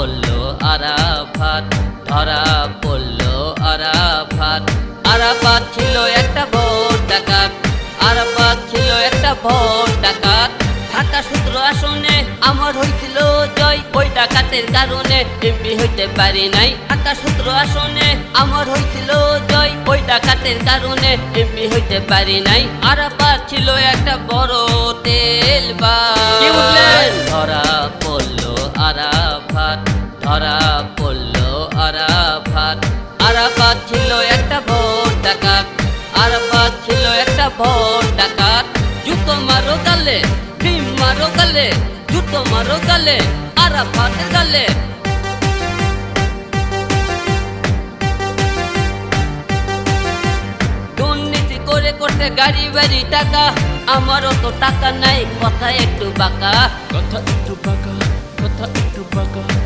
পড়লো আরাফাত, ধরা পড়লো আরাফাত। আরাফাত ছিল একটা ভোট ডাকাত, আরাফাত ছিল একটা ভোট ডাকাত। ঢাকা 17 আসনে আমার হয়েছিল জয়, ওই ডাকাতের কারণে এমপি হইতে পারি নাই। ঢাকা 17 আসনে আমার হয়েছিল জয়, ওই ডাকাতের কারণে এমপি হইতে পারি নাই। আরাফাত ছিল একটা বড় তেলবাজ। ধরা পড়লো আরাফাত, ধরা পড়লো আরাফাত। আরাফাত ছিল একটা ভোট ডাকাত, আরাফাত ছিল একটা ভোট ডাকাত। জুতো মারো গালে, ডিম মারো গালে, জুতো মারো গালে, আরাফাতের গালে। দুর্নীতি করে করতে গাড়ি বাড়ি টাকা, আমারও তো টাকা নাই, কথা একটু বাঁকা, কথা একটু বাঁকা, কথা একটু বাঁকা।